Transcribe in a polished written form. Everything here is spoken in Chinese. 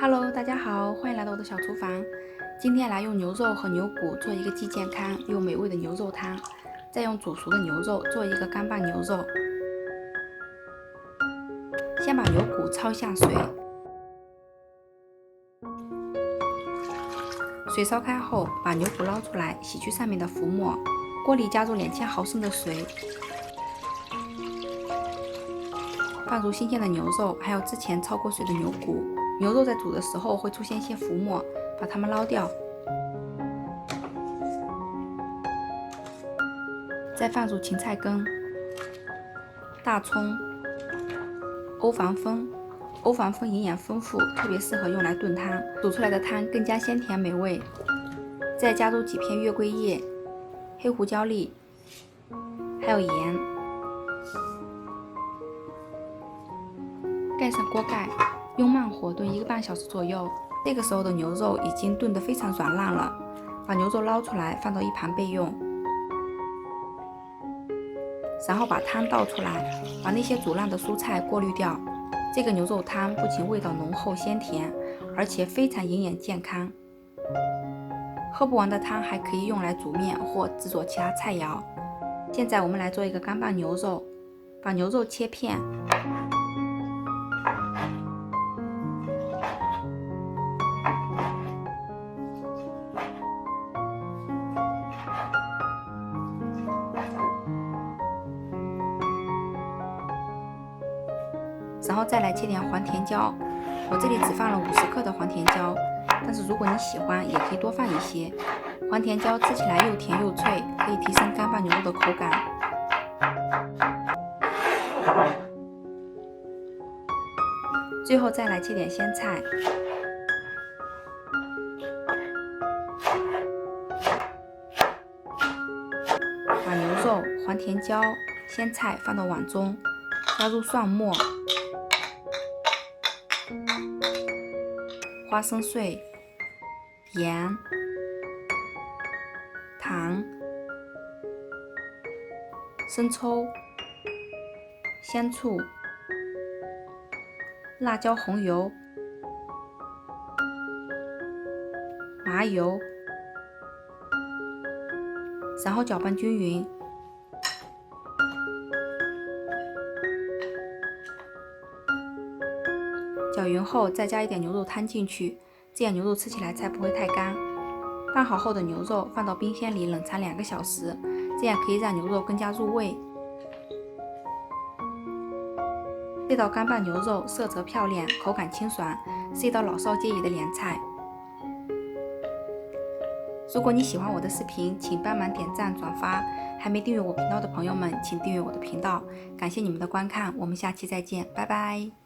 Hello，大家好，欢迎来到我的小厨房。今天来用牛肉和牛骨做一个既健康又美味的牛肉汤，再用煮熟的牛肉做一个干拌牛肉。先把牛骨焯下水，水烧开后，把牛骨捞出来，洗去上面的浮沫。锅里加入2000毫升的水，放入新鲜的牛肉，还有之前焯过水的牛骨。牛肉在煮的时候会出现一些浮沫，把它们捞掉。再放入芹菜根、大葱、欧防风。欧防风营养丰富，特别适合用来炖汤，煮出来的汤更加鲜甜美味。再加入几片月桂叶、黑胡椒粒，还有盐。盖上锅盖，用慢火炖1个半小时左右。这个时候的牛肉已经炖得非常软烂了，把牛肉捞出来放到一旁备用。然后把汤倒出来，把那些煮烂的蔬菜过滤掉。这个牛肉汤不仅味道浓厚鲜甜，而且非常营养健康。喝不完的汤还可以用来煮面或制作其他菜肴。现在我们来做一个干拌牛肉，把牛肉切片，然后再来切点黄甜椒，我这里只放了50克的黄甜椒，但是如果你喜欢，也可以多放一些。黄甜椒吃起来又甜又脆，可以提升干拌牛肉的口感。最后再来切点鲜菜，把牛肉、黄甜椒、鲜菜放到碗中，加入蒜末、花生碎、盐、糖、生抽、香醋、辣椒红油、麻油，然后搅拌均匀。搅匀后再加一点牛肉汤进去，这样牛肉吃起来才不会太干。拌好后的牛肉放到冰箱里冷藏2个小时，这样可以让牛肉更加入味。这道干拌牛肉色泽漂亮，口感清爽，是一道老少皆宜的凉菜。如果你喜欢我的视频，请帮忙点赞转发，还没订阅我频道的朋友们，请订阅我的频道。感谢你们的观看，我们下期再见，拜拜。